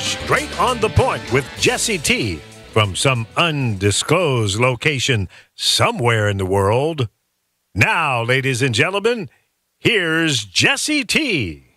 Straight on the Point with Jesse T. from some undisclosed location somewhere in the world. Now, ladies and gentlemen, here's Jesse T.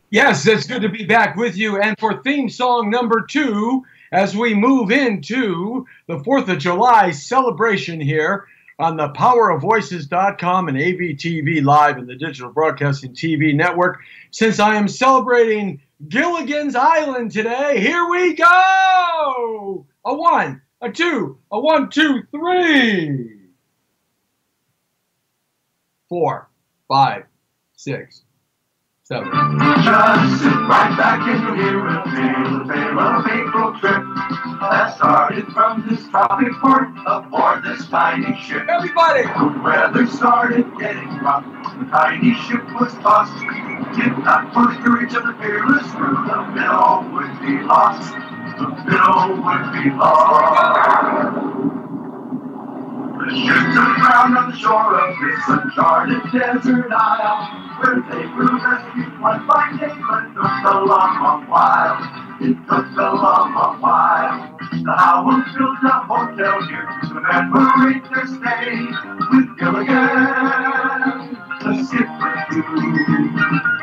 Yes, it's good to be back with you. And for theme song number 2, as we move into the 4th of July celebration here on the powerofvoices.com and AVTV Live in the Digital Broadcasting TV network. Since I am celebrating Gilligan's Island today, here we go! A 1, a 2, a 1, 2, 3. 4, 5, 6, 7. Just sit right back and hear a tale of April trip that started from this tropic port aboard this tiny ship. Everybody! The weather started getting rough. The tiny ship was tossed. If not for the courage of the fearless crew, the minnow would be lost. The minnow would be lost. The ship took ground on the shore of this uncharted desert isle, where they were rescued one by day, but it took a long while. It took a long while. The Howells built a hotel here to commemorate their stay with Gilligan, the skipper too,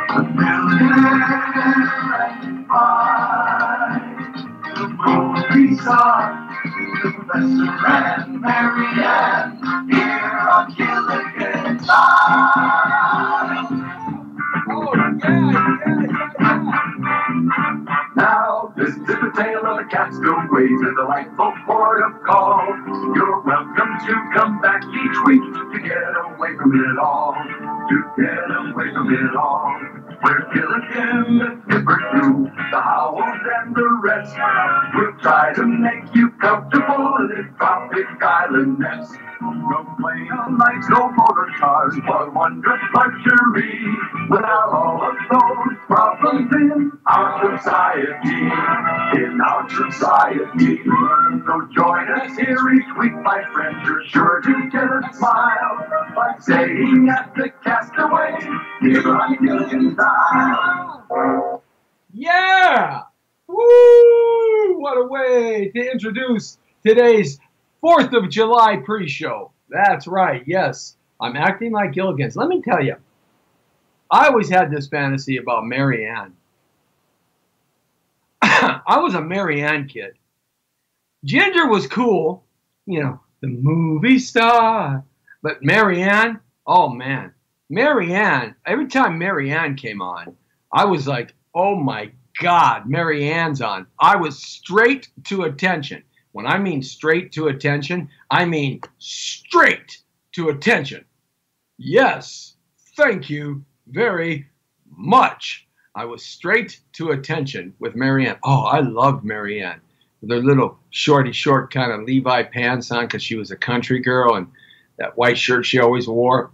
the millionaire and five, the movie star, the Professor and Marianne, here on Gilligan's Island. Oh, yeah. Now, this is the tale of the Catskill Ways and the delightful port of call. You're welcome to come back each week to get away from it all. To get away from it all. Where Gilligan, the skipper too, the Howells and the rest will try to make you comfortable in this tropic island nest. No plane on lights, no motor cars, one wondrous luxury. Without all of those problems in our society, So join us here each week, my friends. You're sure to get a smile by saying at the Castaway, here on Gilligan's Island. Yeah! Woo! What a way to introduce today's 4th of July pre-show. That's right, yes. I'm acting like Gilligan's. Let me tell you, I always had this fantasy about Marianne. I was a Marianne kid. Ginger was cool, you know, the movie star. But Marianne, oh man. Marianne, every time Marianne came on, I was like, oh my God, Marianne's on. I was straight to attention. When I mean straight to attention, I mean straight to attention. Yes, thank you very much. I was straight to attention with Marianne. Oh, I loved Marianne. With her little short kind of Levi pants on because she was a country girl and that white shirt she always wore.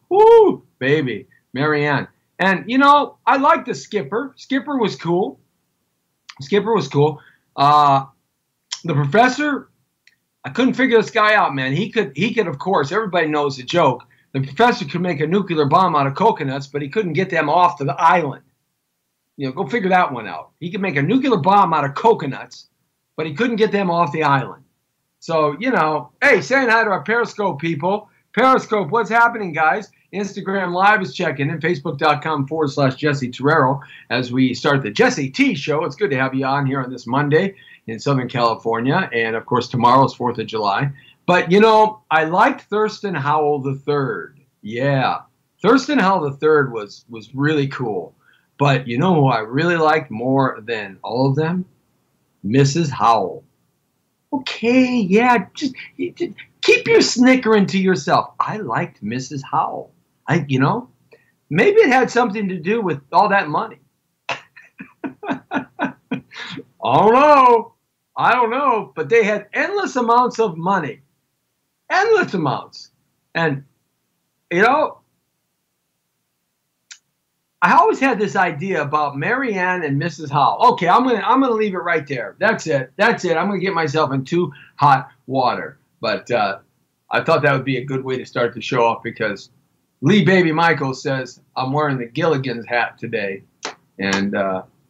Woo, baby, Marianne. And, you know, I liked the skipper. Skipper was cool. The professor, I couldn't figure this guy out, man. He could, of course, everybody knows the joke. The professor could make a nuclear bomb out of coconuts, but he couldn't get them off to the island. You know, go figure that one out. He could make a nuclear bomb out of coconuts, but he couldn't get them off the island. So, you know, hey, saying hi to our Periscope people. Periscope, what's happening, guys? Instagram Live is checking in, Facebook.com/Jesse Terrero as we start the Jesse T Show. It's good to have you on here on this Monday in Southern California. And, of course, tomorrow's 4th of July. But, you know, I liked Thurston Howell III. Yeah, Thurston Howell III was really cool. But you know who I really liked more than all of them? Mrs. Howell. Okay, yeah, just keep your snickering to yourself. I liked Mrs. Howell. You know, maybe it had something to do with all that money. I don't know, but they had endless amounts of money. Endless amounts. And, you know, I always had this idea about Marianne and Mrs. Howell. Okay, I'm gonna leave it right there. That's it. I'm gonna get myself in too hot water. But I thought that would be a good way to start the show off because Lee Baby Michael says I'm wearing the Gilligan's hat today, and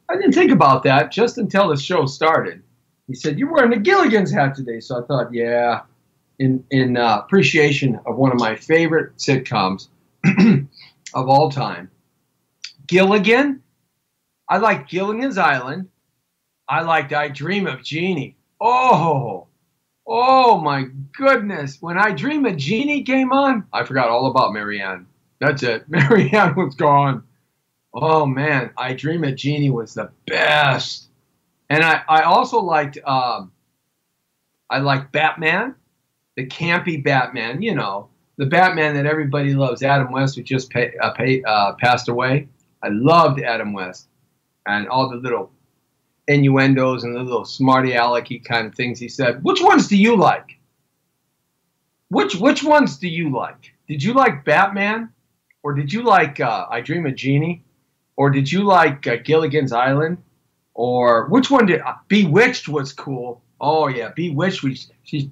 I didn't think about that just until the show started. He said, "You're wearing the Gilligan's hat today." So I thought, yeah, in appreciation of one of my favorite sitcoms of all time, Gilligan. I like Gilligan's Island. I liked I Dream of Jeannie. Oh my goodness. When I Dream of Jeannie came on, I forgot all about Marianne. That's it. Marianne was gone. Oh, man. I Dream of Jeannie was the best. And I also liked, I liked Batman, the campy Batman, you know, the Batman that everybody loves, Adam West, who just passed away. I loved Adam West and all the little innuendos and the little smarty alecky kind of things he said. Which ones do you like? Which ones do you like? Did you like Batman? Or did you like I Dream of Jeannie? Or did you like Gilligan's Island? Or which one did Bewitched was cool. Oh yeah, Bewitched. She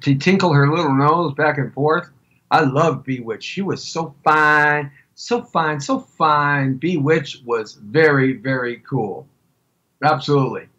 tinkled her little nose back and forth. I loved Bewitched. She was so fine, so fine, so fine. Bewitched was very, very cool. Absolutely.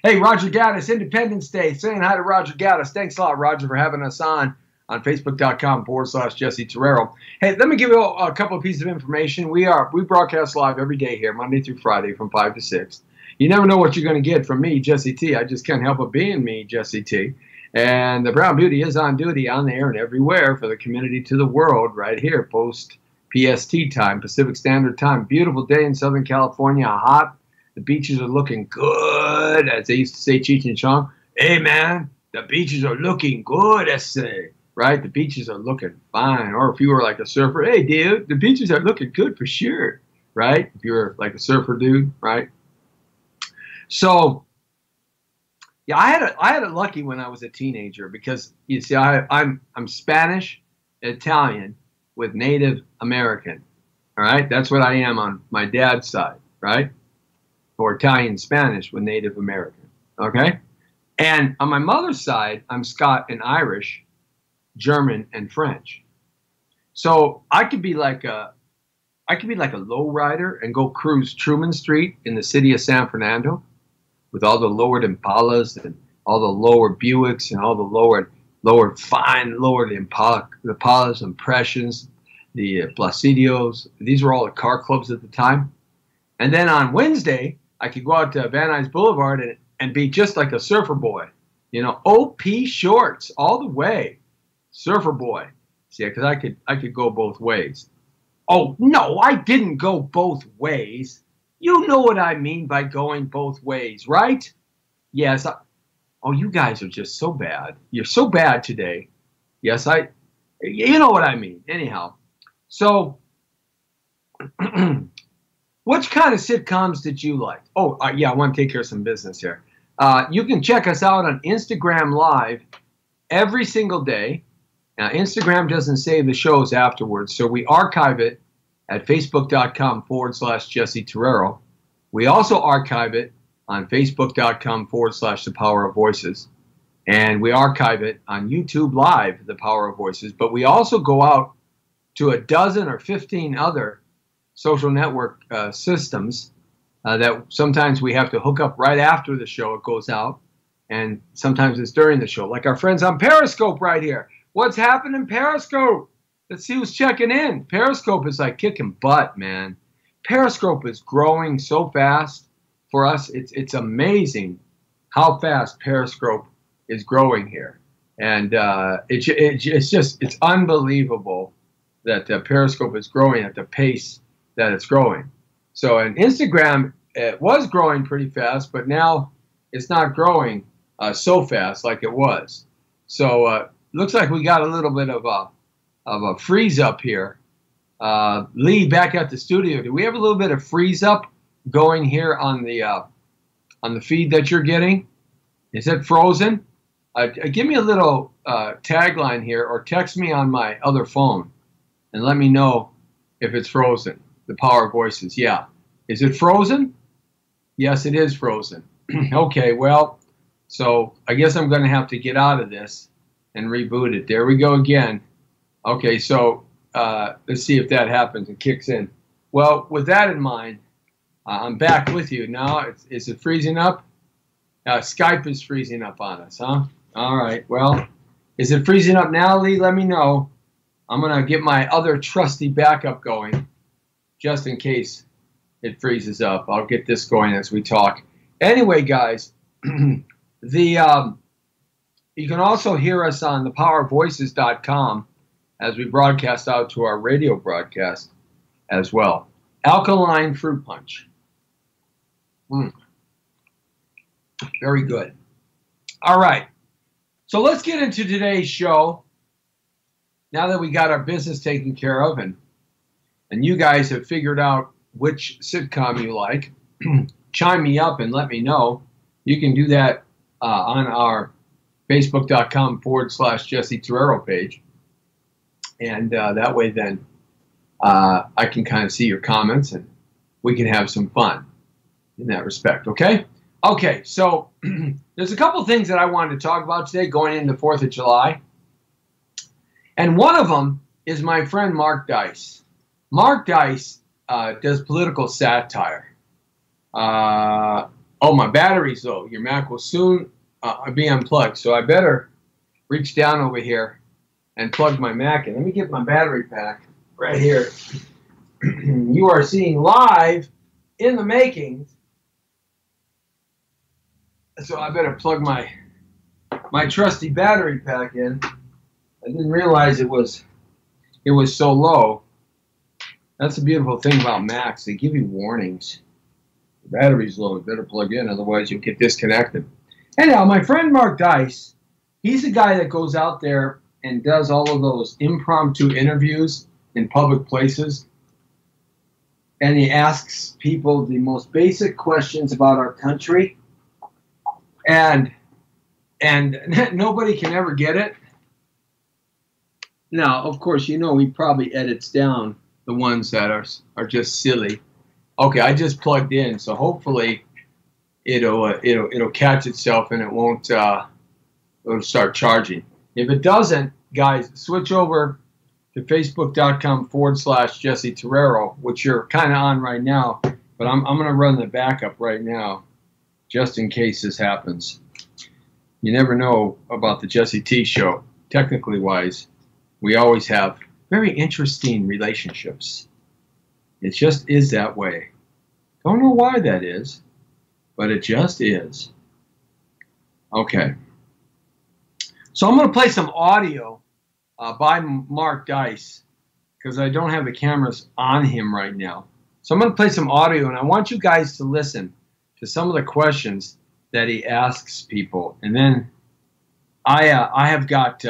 Hey, Roger Gaddis, Independence Day. Saying hi to Roger Gaddis. Thanks a lot, Roger, for having us on Facebook.com/Jesse Terrero. Hey, let me give you a couple of pieces of information. We broadcast live every day here, Monday through Friday from 5 to 6. You never know what you're going to get from me, Jesse T. I just can't help it being me, Jesse T. And the Brown Beauty is on duty, on the air and everywhere for the community to the world right here, post PST time, Pacific Standard Time. Beautiful day in Southern California, hot. The beaches are looking good, as they used to say, Cheech and Chong. Hey, man, the beaches are looking good, I say. Right? The beaches are looking fine. Or if you were like a surfer, hey, dude, the beaches are looking good for sure. Right? If you were like a surfer dude, right? So, yeah, I had it lucky when I was a teenager because, you see, I'm Spanish, Italian with Native American. All right? That's what I am on my dad's side, right? Or Italian Spanish with Native American. Okay? And on my mother's side, I'm Scott and Irish, German and French. So I could be like a lowrider and go cruise Truman Street in the city of San Fernando with all the lowered Impalas and all the lower Buicks and all the lowered Impalas, Impressions, the Placidios. These were all the car clubs at the time. And then on Wednesday, I could go out to Van Nuys Boulevard and be just like a surfer boy. You know, OP shorts all the way. Surfer boy. See, because I could go both ways. Oh, no, I didn't go both ways. You know what I mean by going both ways, right? Yes. Oh, you guys are just so bad. You're so bad today. Yes, you know what I mean. Anyhow, so which kind of sitcoms did you like? Oh, yeah, I want to take care of some business here. You can check us out on Instagram Live every single day. Now, Instagram doesn't save the shows afterwards, so we archive it at facebook.com/Jesse Terrero. We also archive it on facebook.com/The Power of Voices. And we archive it on YouTube Live, The Power of Voices. But we also go out to a dozen or 15 other social network systems that sometimes we have to hook up right after the show it goes out. And sometimes it's during the show, like our friends on Periscope right here. What's happening, Periscope? Let's see who's checking in. Periscope is like kicking butt, man. Periscope is growing so fast for us. It's amazing how fast Periscope is growing here. And it's unbelievable that Periscope is growing at the pace that it's growing. So, and Instagram, it was growing pretty fast, but now it's not growing so fast like it was. So, looks like we got a little bit of a freeze up here. Lee, back at the studio, do we have a little bit of freeze up going here on the feed that you're getting? Is it frozen? Give me a little tagline here, or text me on my other phone and let me know if it's frozen. The Power of Voices, yeah. Is it frozen? Yes, it is frozen. Okay, well, so I guess I'm going to have to get out of this and reboot it. There we go again. Okay, so let's see if that happens and kicks in. Well, with that in mind, I'm back with you now. Is it freezing up? Skype is freezing up on us, huh? All right. Well, is it freezing up now, Lee? Let me know. I'm going to get my other trusty backup going just in case it freezes up. I'll get this going as we talk. Anyway, guys, you can also hear us on thepowervoices.com as we broadcast out to our radio broadcast as well. Alkaline fruit punch. Very good. All right. So let's get into today's show. Now that we got our business taken care of and you guys have figured out which sitcom you like, chime me up and let me know. You can do that on our Facebook.com/Jesse Torero page. And that way then I can kind of see your comments and we can have some fun in that respect, okay? Okay, so there's a couple things that I wanted to talk about today going into the 4th of July. And one of them is my friend Mark Dice. Mark Dice does political satire. Oh, my battery's low. Your Mac will soon be unplugged. So I better reach down over here and plug my Mac in. Let me get my battery pack right here. You are seeing live in the makings. So I better plug my trusty battery pack in. I didn't realize it was so low. That's the beautiful thing about Macs. They give you warnings. The battery's low. You better plug in, otherwise you'll get disconnected. Anyhow, my friend Mark Dice, he's the guy that goes out there and does all of those impromptu interviews in public places. And he asks people the most basic questions about our country. And nobody can ever get it. Now, of course, you know he probably edits down the ones that are just silly. Okay, I just plugged in, so hopefully it'll catch itself and it won't it'll start charging. If it doesn't, guys, switch over to Facebook.com/Jesse Torero, which you're kind of on right now, but I'm going to run the backup right now, just in case this happens. You never know about the Jesse T Show. Technically wise, we always have very interesting relationships. It just is that way. Don't know why that is, but it just is. Okay. So I'm going to play some audio by Mark Dice because I don't have the cameras on him right now. So I'm going to play some audio, and I want you guys to listen to some of the questions that he asks people. And then I have got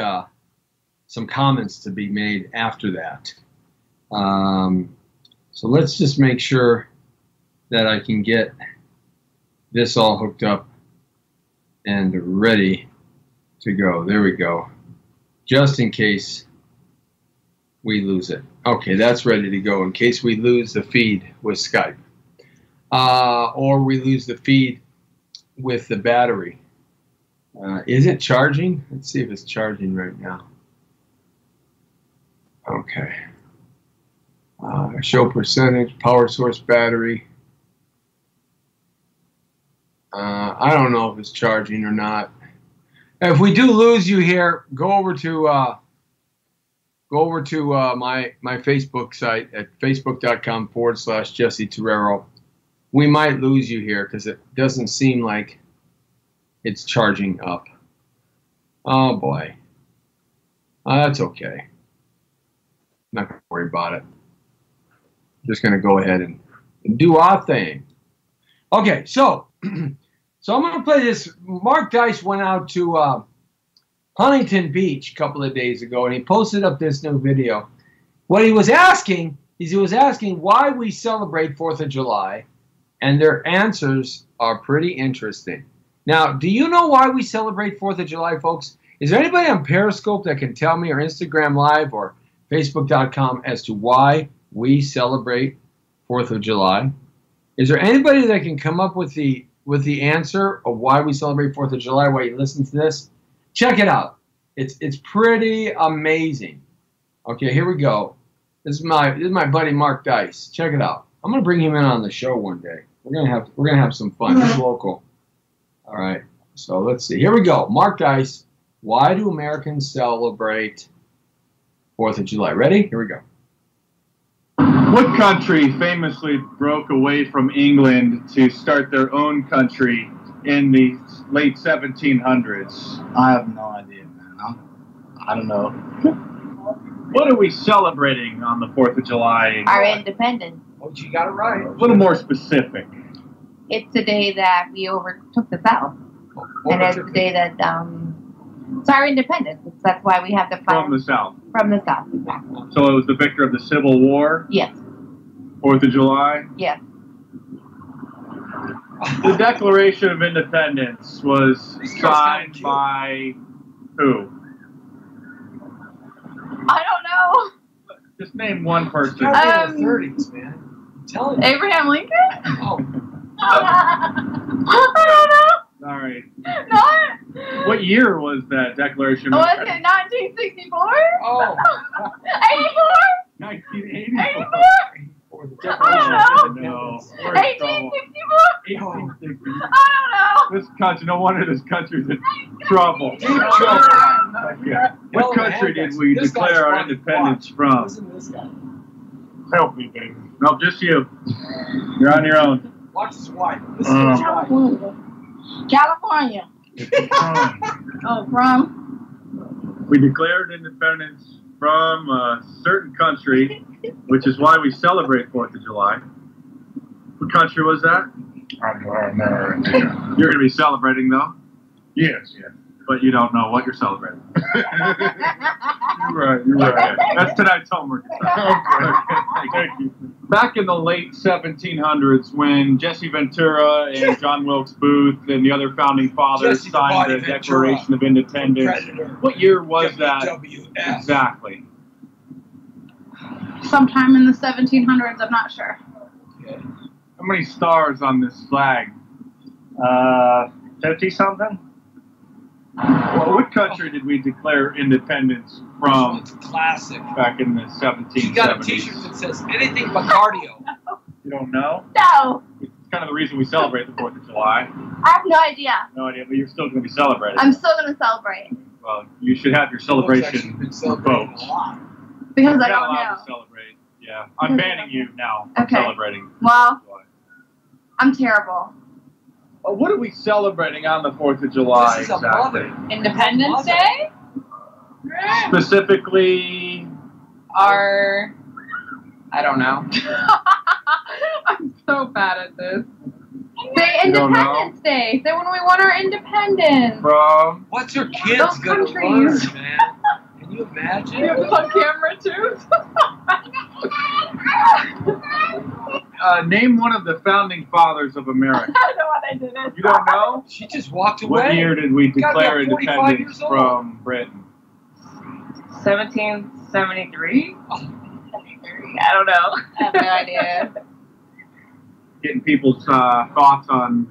some comments to be made after that. So let's just make sure that I can get this all hooked up and ready to go. There we go. Just in case we lose it. Okay, that's ready to go in case we lose the feed with Skype. Or we lose the feed with the battery. Is it charging? Let's see if it's charging right now. Okay. Show percentage, power source battery. I don't know if it's charging or not. If we do lose you here, go over to my Facebook site at facebook.com/Jesse Torero. We might lose you here because it doesn't seem like it's charging up. Oh boy. That's okay. I'm not going to worry about it. I'm just going to go ahead and do our thing. Okay, so I'm going to play this. Mark Dice went out to Huntington Beach a couple of days ago, and he posted up this new video. What he was asking is he was asking why we celebrate 4th of July, and their answers are pretty interesting. Now, do you know why we celebrate 4th of July, folks? Is there anybody on Periscope that can tell me, or Instagram Live, or Facebook.com as to why we celebrate 4th of July? Is there anybody that can come up with the answer of why we celebrate 4th of July while you listen to this? Check it out. It's pretty amazing. Okay, here we go. This is my buddy Mark Dice. Check it out. I'm gonna bring him in on the show one day. We're gonna have some fun. He's local. All right. So let's see. Here we go. Mark Dice. Why do Americans celebrate 4th of July? Ready? Here we go. What country famously broke away from England to start their own country in the late 1700s? I have no idea, man. I don't know. What are we celebrating on the 4th of July? Our independence. Oh, you got it right. A little more specific. It's the day that we overtook the South. And it's the day that, it's our independence. That's why we have the flag. From the South. From the South, exactly. So it was the victor of the Civil War? Yes. 4th of July? Yes. The Declaration of Independence was signed by who? I don't know. Just name one person. In the 30s, man. I'm telling you. Abraham Lincoln? Oh. I don't know. All right. Not? What year was that Declaration? Was it 1964? Oh. 84? 1984. 84, the I don't No. 1864? 1860. I don't know. This country, no wonder this country's in trouble. Yeah. What country did we This guy's declare our fun to independence watch. from? Listen to this guy. Help me, baby. No, just you. You're on your own. Watch his wife. Listen to his wife. California. Oh, from? We declared independence from a certain country, which is why we celebrate 4th of July. What country was that? You're going to be celebrating, though? Yes. But you don't know what you're celebrating. You're right. That's tonight's homework. Thank you. Back in the late 1700s, when Jesse Ventura and John Wilkes Booth and the other founding fathers Jesse the signed Body the Ventura Declaration of Independence, Predator. what year was that WWF. exactly? Sometime in the 1700s, I'm not sure. Okay. How many stars on this flag? 30-something? Well, what country did we declare independence from It's a classic. back in the 1770s? He got a T-shirt that says anything but cardio. You don't know? No, It's kind of the reason we celebrate the 4th of July. I have no idea. No idea, but you're still going to be celebrating. I'm still going to celebrate Well, you should have your Looks like she's celebration been celebrating revoked. a lot. because You're I not don't allowed know. to celebrate. Yeah, I'm banning you now from Okay. celebrating. Well, I'm terrible. Well, what are we celebrating on the 4th of July This is a exactly? mother. Independence Day? Specifically, Our... I don't know. I'm so bad at this. Say You don't know? Independence Day. Say when we won our independence. from What's your kids Those gonna countries. learn, man? Can you imagine? You have this on camera too? name one of the founding fathers of America. I know what I did it. You don't know? She just walked away. What year did we You gotta be declare about 45 independence years old. from Britain? 1773? I don't know. I have no idea. Getting people's thoughts on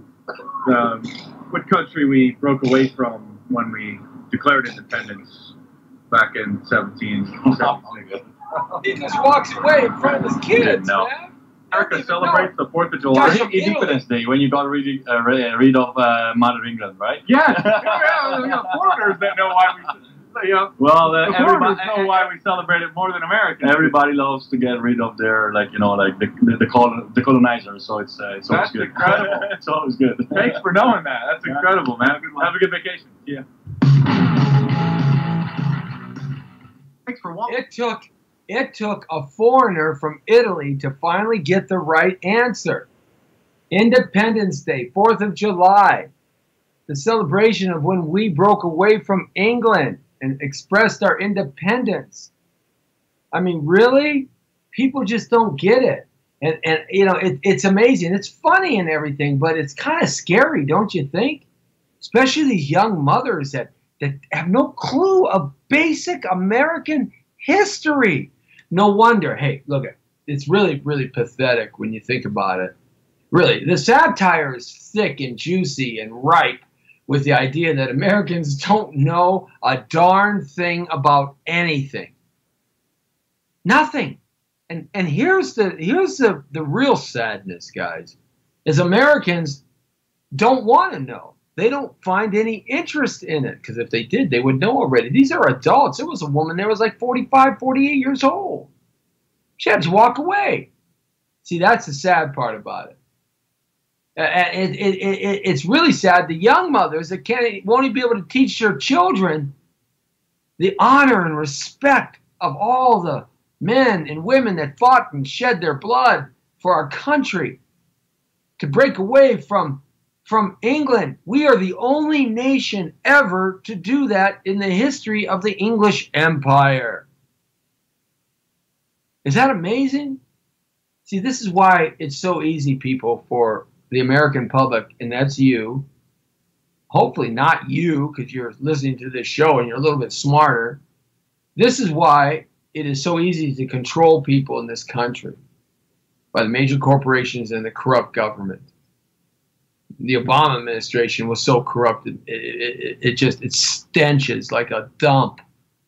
what country we broke away from when we declared independence back in 1770. He just walks away in front of his kids, No. man. America celebrates the 4th of July. Guys from Independence Day, when you got rid of Mother England, right? Yeah, we got foreigners that know why we. Well, The foreigners everybody, know why we celebrate it more than Americans. everybody loves to get rid of their, the colonizers, so it's always That's good. incredible. It's always good. Thanks for knowing that. That's incredible, man. Have a good vacation. Yeah. Thanks for watching. It took a foreigner from Italy to finally get the right answer. Independence Day, 4th of July, the celebration of when we broke away from England and expressed our independence. I mean, really? People just don't get it. And you know, it's amazing. It's funny and everything, but it's kind of scary, don't you think? Especially these young mothers that have no clue of basic American history. No wonder. Hey, look, it's really, really pathetic when you think about it. Really, the satire is thick and juicy and ripe with the idea that Americans don't know a darn thing about anything. Nothing. And here's the real sadness, guys, is Americans don't want to know. They don't find any interest in it, because if they did, they would know already. These are adults. It was a woman there was like 45, 48 years old. She had to walk away. See, that's the sad part about it. It's really sad. The young mothers that won't even be able to teach their children the honor and respect of all the men and women that fought and shed their blood for our country to break away from England. We are the only nation ever to do that in the history of the English Empire. Is that amazing? See, this is why it's so easy, people, for the American public, and that's you. Hopefully not you, because you're listening to this show and you're a little bit smarter. This is why it is so easy to control people in this country by the major corporations and the corrupt government. The Obama administration was so corrupted, it stenches like a dump.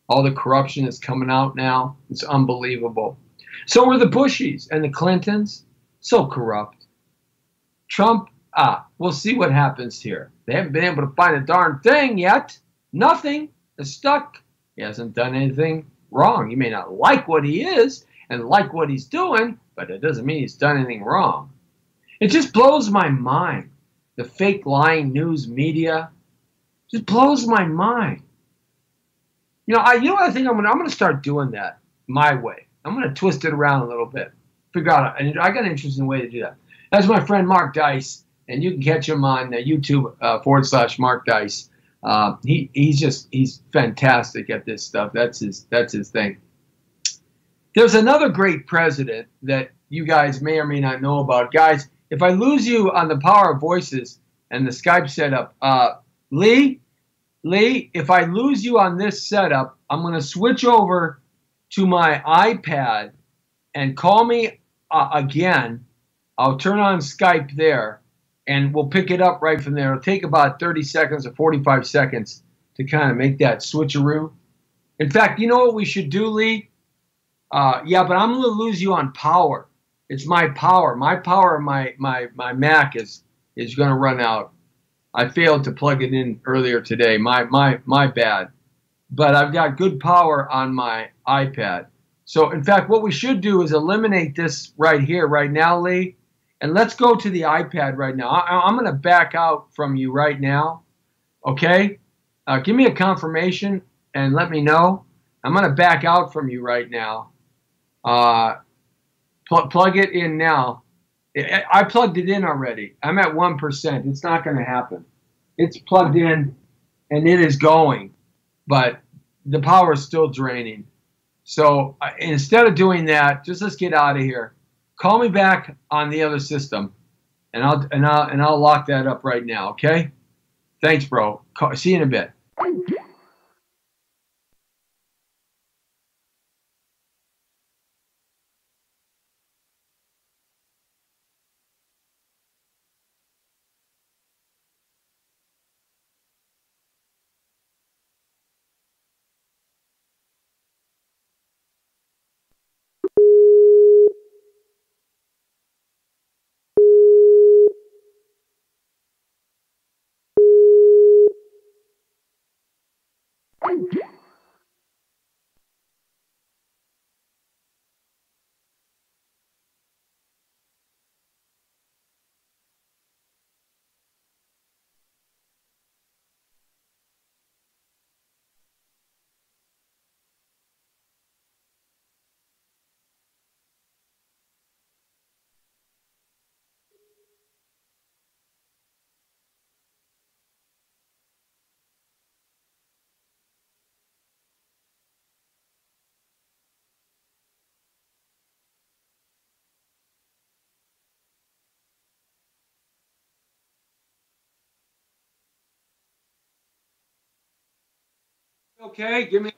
All the corruption that's coming out now, it's unbelievable. So were the Bushies and the Clintons, so corrupt. Trump, we'll see what happens here. They haven't been able to find a darn thing yet. Nothing is stuck. He hasn't done anything wrong. You may not like what he is and like what he's doing, but it doesn't mean he's done anything wrong. It just blows my mind. The fake lying news media just blows my mind. You know what I think I'm gonna start doing that my way. I'm gonna twist it around a little bit. Figure out, and I got an interesting way to do that. That's my friend Mark Dice, and you can catch him on YouTube /Mark Dice. He's fantastic at this stuff. That's his thing. There's another great president that you guys may or may not know about. Guys, if I lose you on the Power of Voices and the Skype setup, Lee, if I lose you on this setup, I'm going to switch over to my iPad and call me again. I'll turn on Skype there, and we'll pick it up right from there. It'll take about 30 seconds or 45 seconds to kind of make that switcheroo. In fact, you know what we should do, Lee? Yeah, but I'm going to lose you on power. It's my power. My power, my Mac is going to run out. I failed to plug it in earlier today. My bad. But I've got good power on my iPad. So, in fact, what we should do is eliminate this right here, right now, Lee. And let's go to the iPad right now. I'm going to back out from you right now. Okay? Give me a confirmation and let me know. I'm going to back out from you right now. Plug it in now. I plugged it in already. I'm at 1%. It's not going to happen. It's plugged in and it is going, but the power is still draining. So instead of doing that, just let's get out of here. Call me back on the other system, and I'll lock that up right now. Okay? Thanks, bro. See you in a bit. Okay, give me.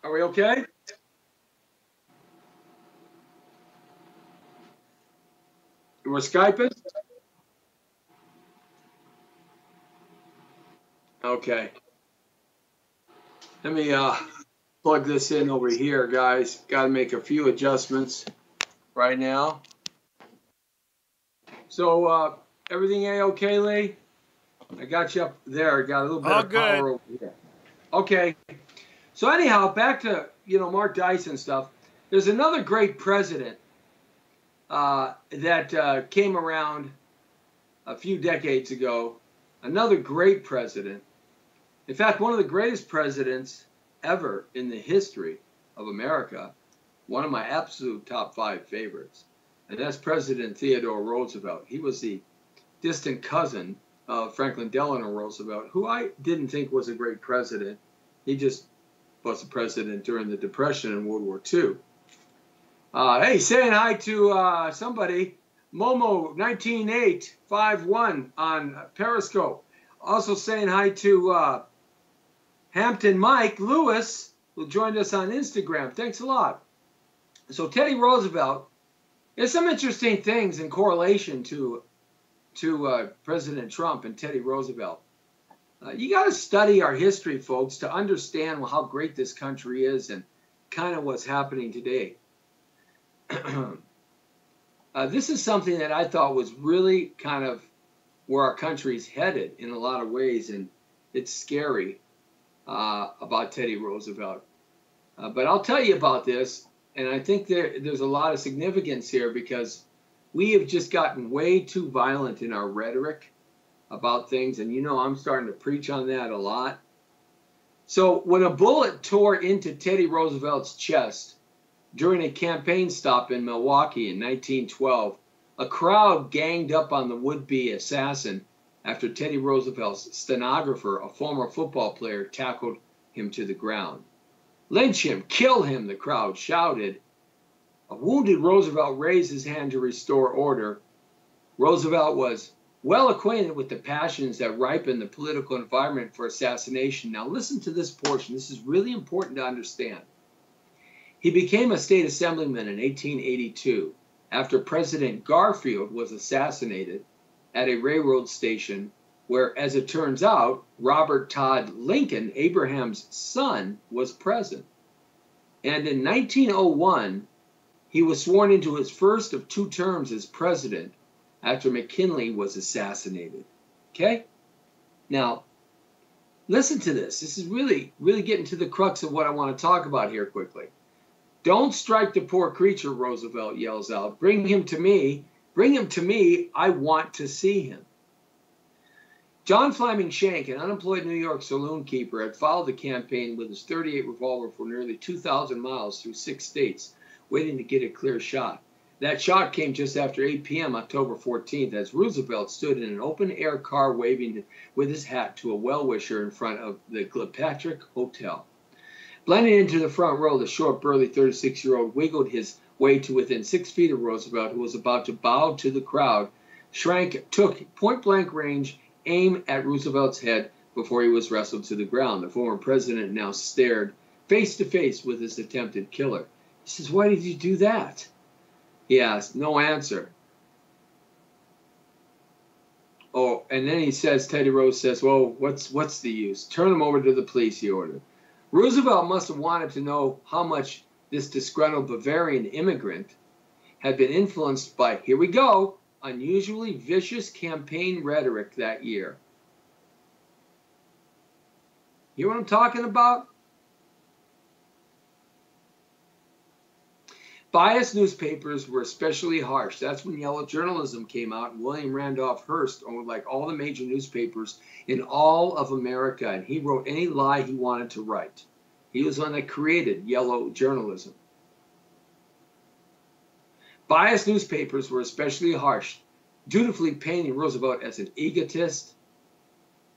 Are we okay? We're Skyping? Okay. Let me plug this in over here, guys. Got to make a few adjustments right now. So, everything A-okay, Lee? I got you up there. Got a little bit of power over here. Okay. So anyhow, back to, Mark Dyson stuff. There's another great president that came around a few decades ago. Another great president. In fact, one of the greatest presidents ever in the history of America. One of my absolute top 5 favorites. And that's President Theodore Roosevelt. He was the distant cousin of Franklin Delano Roosevelt, who I didn't think was a great president. He just was the president during the Depression and World War II. Hey, saying hi to somebody, Momo19851 on Periscope. Also saying hi to Hampton Mike Lewis, who joined us on Instagram. Thanks a lot. So Teddy Roosevelt, there's some interesting things in correlation to President Trump and Teddy Roosevelt. You got to study our history, folks, to understand how great this country is and kind of what's happening today. This is something that I thought was really kind of where our country's headed in a lot of ways, and it's scary about Teddy Roosevelt. But I'll tell you about this, and I think there's a lot of significance here because we have just gotten way too violent in our rhetoric about things, and I'm starting to preach on that a lot. So when a bullet tore into Teddy Roosevelt's chest during a campaign stop in Milwaukee in 1912, a crowd ganged up on the would-be assassin after Teddy Roosevelt's stenographer, a former football player, tackled him to the ground. "Lynch him! Kill him!" the crowd shouted. A wounded Roosevelt raised his hand to restore order. Roosevelt was well acquainted with the passions that ripen the political environment for assassination. Now listen to this portion. This is really important to understand. He became a state assemblyman in 1882 after President Garfield was assassinated at a railroad station where, as it turns out, Robert Todd Lincoln, Abraham's son, was present. And in 1901, he was sworn into his first of 2 terms as president after McKinley was assassinated. Okay? Now, listen to this. This is really, really getting to the crux of what I want to talk about here quickly. "Don't strike the poor creature," Roosevelt yells out. "Bring him to me. Bring him to me. I want to see him." John Fleming Shank, an unemployed New York saloon keeper, had followed the campaign with his .38 revolver for nearly 2,000 miles through 6 states, waiting to get a clear shot. That shot came just after 8 p.m. October 14th, as Roosevelt stood in an open-air car waving with his hat to a well-wisher in front of the Gilpatrick Hotel. Blending into the front row, the short, burly 36-year-old wiggled his way to within 6 feet of Roosevelt, who was about to bow to the crowd. Shank took point-blank range aim at Roosevelt's head before he was wrestled to the ground. The former president now stared face-to-face with his attempted killer. He says, "Why did you do that?" He asked. No answer. Oh, and then he says, Teddy Rose says, "Well, what's the use? Turn him over to the police," he ordered. Roosevelt must have wanted to know how much this disgruntled Bavarian immigrant had been influenced by, here we go, unusually vicious campaign rhetoric that year. You know what I'm talking about? Biased newspapers were especially harsh. That's when yellow journalism came out, and William Randolph Hearst owned like all the major newspapers in all of America, and he wrote any lie he wanted to write. He was the one that created yellow journalism. Biased newspapers were especially harsh, dutifully painting Roosevelt as an egotist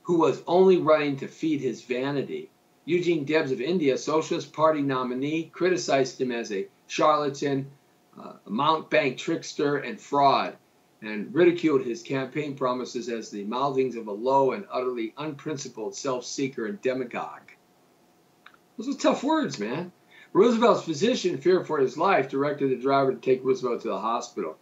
who was only running to feed his vanity. Eugene Debs of India, Socialist Party nominee, criticized him as a charlatan, a mountebank trickster, and fraud, and ridiculed his campaign promises as the mouthings of a low and utterly unprincipled self-seeker and demagogue. Those are tough words, man. Roosevelt's physician, feared for his life, directed the driver to take Roosevelt to the hospital.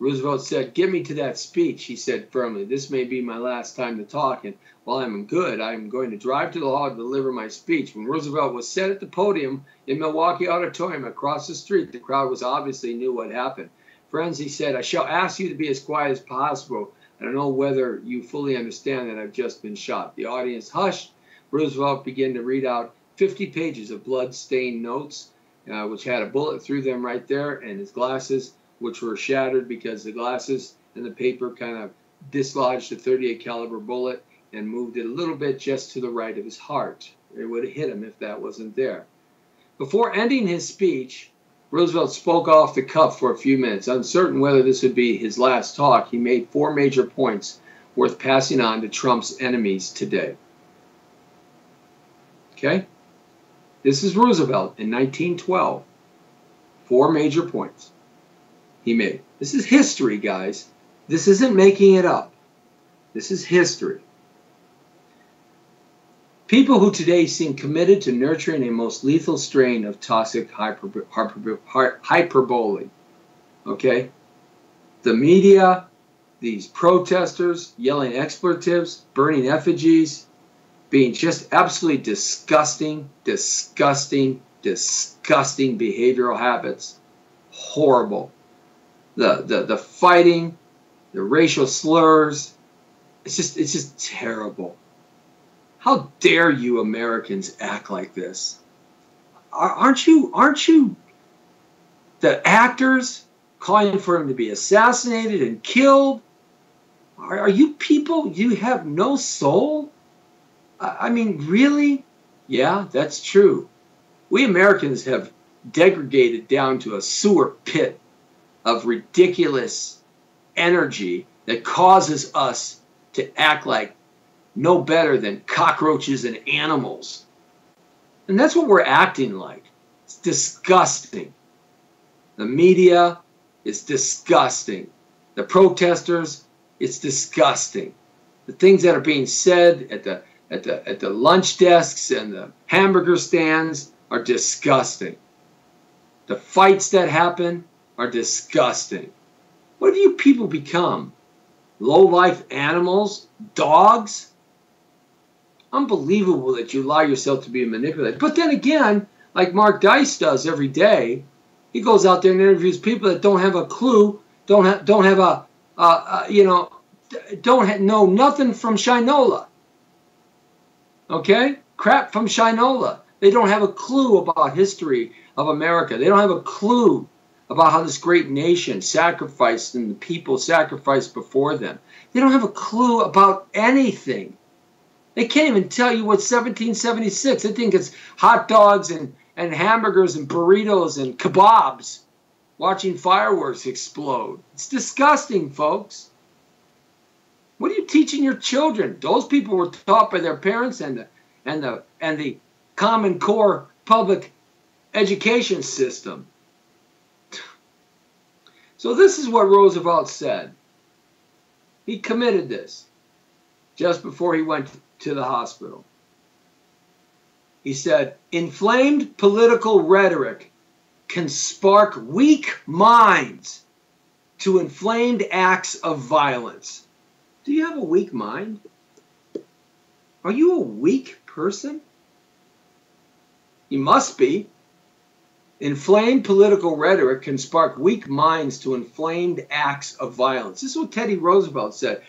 Roosevelt said, "Get me to that speech," he said firmly. "This may be my last time to talk, and while I'm good, I'm going to drive to the hall to deliver my speech." When Roosevelt was set at the podium in Milwaukee Auditorium across the street, the crowd was obviously knew what happened. "Friends," he said, "I shall ask you to be as quiet as possible. I don't know whether you fully understand that I've just been shot." The audience hushed. Roosevelt began to read out 50 pages of blood-stained notes, which had a bullet through them right there, and his glasses, which were shattered because the glasses and the paper kind of dislodged a .38 caliber bullet and moved it a little bit just to the right of his heart. It would have hit him if that wasn't there. Before ending his speech, Roosevelt spoke off the cuff for a few minutes. Uncertain whether this would be his last talk, he made 4 major points worth passing on to Trump's enemies today. Okay? This is Roosevelt in 1912. 4 major points he made. This is history, guys. This isn't making it up. This is history. People who today seem committed to nurturing a most lethal strain of toxic hyperbole. Okay? The media, these protesters yelling expletives, burning effigies, being just absolutely disgusting, disgusting, disgusting behavioral habits. Horrible. The fighting, the racial slurs, it's just terrible. How dare you Americans act like this? Aren't you the actors calling for him to be assassinated and killed? Are you people, you have no soul? I mean, really? Yeah, that's true. We Americans have degraded down to a sewer pit of ridiculous energy that causes us to act like no better than cockroaches and animals. And that's what we're acting like. It's disgusting. The media is disgusting. The protesters, it's disgusting. The things that are being said at the lunch desks and the hamburger stands are disgusting. The fights that happen are disgusting. What have you people become? Low-life animals? Dogs? Unbelievable that you allow yourself to be manipulated. But then again, like Mark Dice does every day, he goes out there and interviews people that don't have a clue, don't know nothing from Shinola. Okay? Crap from Shinola. They don't have a clue about history of America. They don't have a clue about how this great nation sacrificed and the people sacrificed before them. They don't have a clue about anything. They can't even tell you what's 1776. They think it's hot dogs and hamburgers and burritos and kebabs watching fireworks explode. It's disgusting, folks. What are you teaching your children? Those people were taught by their parents and the Common Core public education system. So this is what Roosevelt said. He committed this just before he went to the hospital. He said, inflamed political rhetoric can spark weak minds to inflamed acts of violence. Do you have a weak mind? Are you a weak person? You must be. Inflamed political rhetoric can spark weak minds to inflamed acts of violence. This is what Teddy Roosevelt said.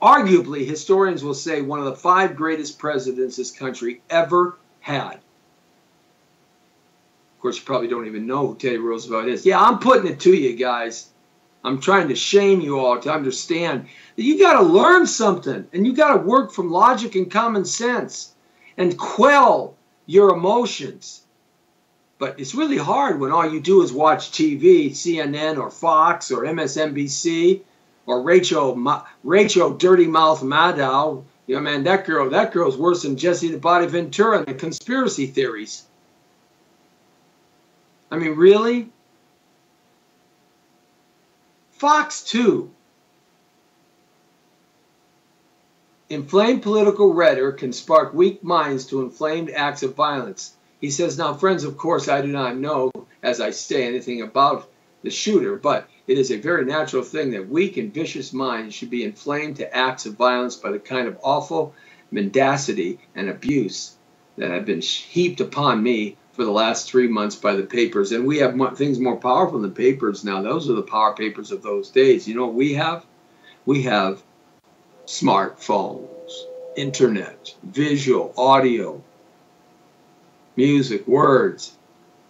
Arguably, historians will say one of the 5 greatest presidents this country ever had. Of course, you probably don't even know who Teddy Roosevelt is. Yeah, I'm putting it to you guys. I'm trying to shame you all to understand that you got to learn something, and you got to work from logic and common sense and quell your emotions. But it's really hard when all you do is watch TV, CNN or Fox or MSNBC or Rachel Dirty Mouth Maddow. You know, man, that girl's worse than Jesse the Body Ventura and the conspiracy theories. I mean, really? Fox 2. Inflamed political rhetoric can spark weak minds to inflamed acts of violence. He says, now, friends, of course, I do not know, as I say, anything about the shooter, but It is a very natural thing that weak and vicious minds should be inflamed to acts of violence by the kind of awful mendacity and abuse that have been heaped upon me for the last 3 months by the papers. And we have things more powerful than papers now. Those are the power papers of those days. You know what we have? We have smartphones, internet, visual, audio, music, words.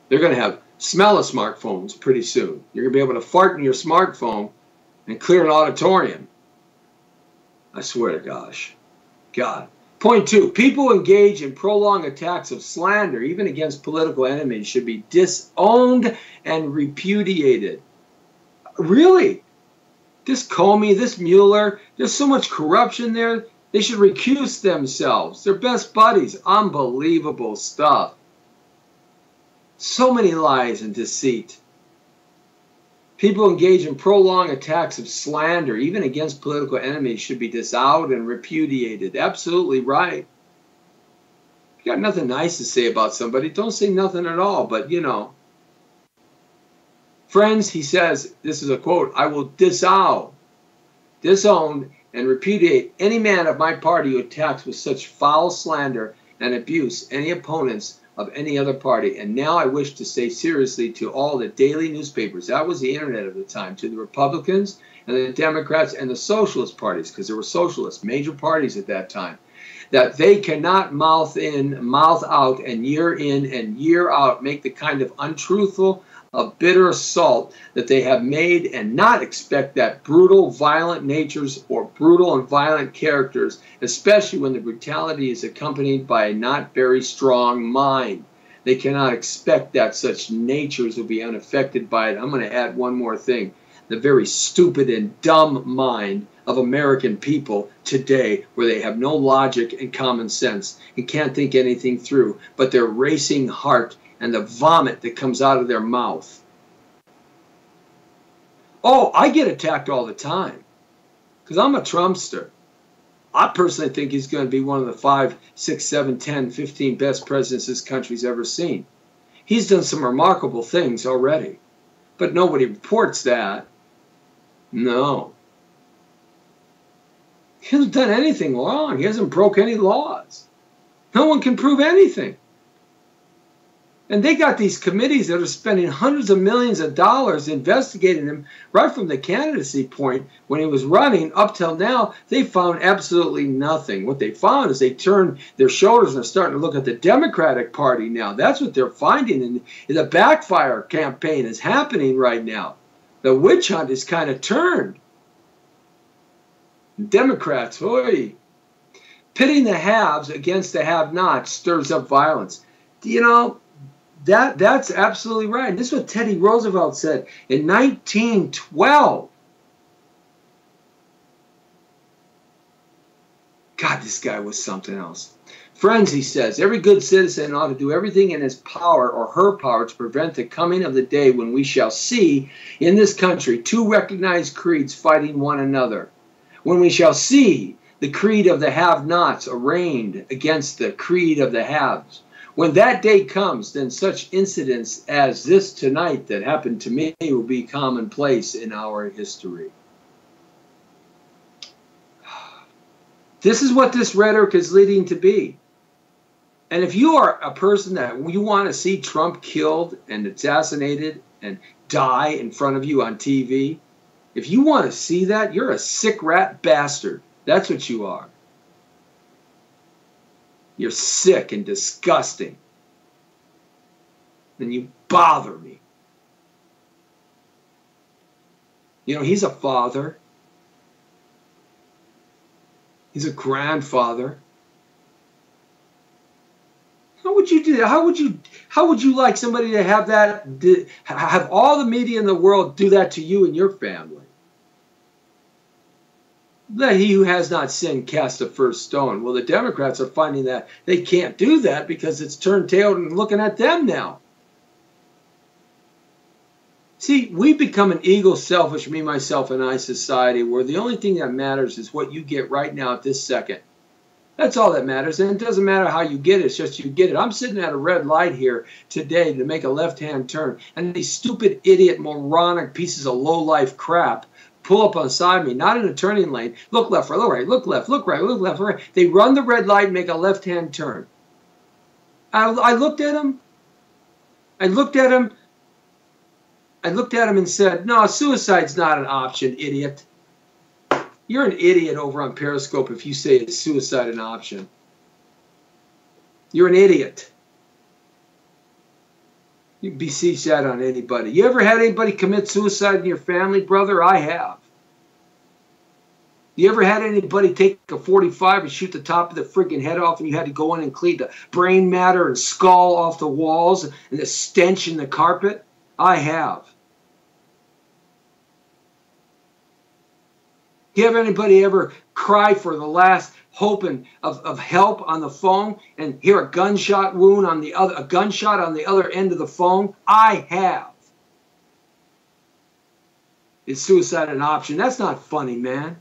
They're going to have smell of smartphones pretty soon. You're going to be able to fart in your smartphone and clear an auditorium. I swear to gosh. God. Point 2, people engage in prolonged attacks of slander, even against political enemies, should be disowned and repudiated. Really? This Comey, this Mueller, there's so much corruption there. They should recuse themselves. They're best buddies. Unbelievable stuff. So many lies and deceit. People engage in prolonged attacks of slander, even against political enemies, should be disavowed and repudiated. Absolutely right. If you got nothing nice to say about somebody, don't say nothing at all. But, you know. Friends, he says, this is a quote, I will disown, and repudiate any man of my party who attacks with such foul slander and abuse any opponents of any other party. And now I wish to say seriously to all the daily newspapers, that was the internet of the time, to the Republicans and the Democrats and the socialist parties, because there were socialists, major parties at that time, that they cannot mouth in, mouth out, and year in and year out make the kind of untruthful, of bitter assault that they have made, and not expect that brutal, violent natures or brutal and violent characters, especially when the brutality is accompanied by a not very strong mind. They cannot expect that such natures will be unaffected by it. I'm going to add one more thing. The very stupid and dumb mind of American people today, where they have no logic and common sense and can't think anything through, but their racing heart and the vomit that comes out of their mouth. Oh, I get attacked all the time because I'm a Trumpster. I personally think he's going to be one of the 5, 6, 7, 10, 15 best presidents this country's ever seen. He's done some remarkable things already, but nobody reports that. No. He hasn't done anything wrong. He hasn't broke any laws. No one can prove anything. And they got these committees that are spending hundreds of millions of dollars investigating him right from the candidacy point when he was running up till now. They found absolutely nothing. What they found is they turned their shoulders and are starting to look at the Democratic Party now. That's what they're finding. And the backfire campaign is happening right now. The witch hunt is kind of turned. Democrats, hoy. Pitting the haves against the have-nots stirs up violence. You know, that's absolutely right. And this is what Teddy Roosevelt said in 1912. God, this guy was something else. Friends, he says, every good citizen ought to do everything in his power or her power to prevent the coming of the day when we shall see in this country 2 recognized creeds fighting one another. When we shall see the creed of the have-nots arraigned against the creed of the haves. When that day comes, then such incidents as this tonight that happened to me will be commonplace in our history. This is what this rhetoric is leading to be. And if you are a person that you want to see Trump killed and assassinated and die in front of you on TV, if you want to see that, you're a sick rat bastard. That's what you are. You're sick and disgusting. And you bother me. You know, he's a father. He's a grandfather. How would you do that? How would you like somebody to have that, have all the media in the world do that to you and your family? Let he who has not sinned cast the first stone. Well, the Democrats are finding that they can't do that because it's turned tail and looking at them now. See, we've become an ego, selfish, me, myself, and I society where the only thing that matters is what you get right now at this second. That's all that matters. And it doesn't matter how you get it. It's just you get it. I'm sitting at a red light here today to make a left-hand turn. And these stupid, idiot, moronic pieces of low-life crap pull up beside me, not in a turning lane. Look left, look right, look left, look right, look left, look right. They run the red light and make a left-hand turn. I looked at him. I looked at him and said, no, suicide's not an option, idiot. You're an idiot over on Periscope if you say it's suicide an option. You're an idiot. You beseech that on anybody. You ever had anybody commit suicide in your family, brother? I have. You ever had anybody take a .45 and shoot the top of the freaking head off and you had to go in and clean the brain matter and skull off the walls and the stench in the carpet? I have. You have anybody ever cry for the last hope of help on the phone and hear a gunshot wound on the other, a gunshot on the other end of the phone? I have. Is suicide an option? That's not funny, man.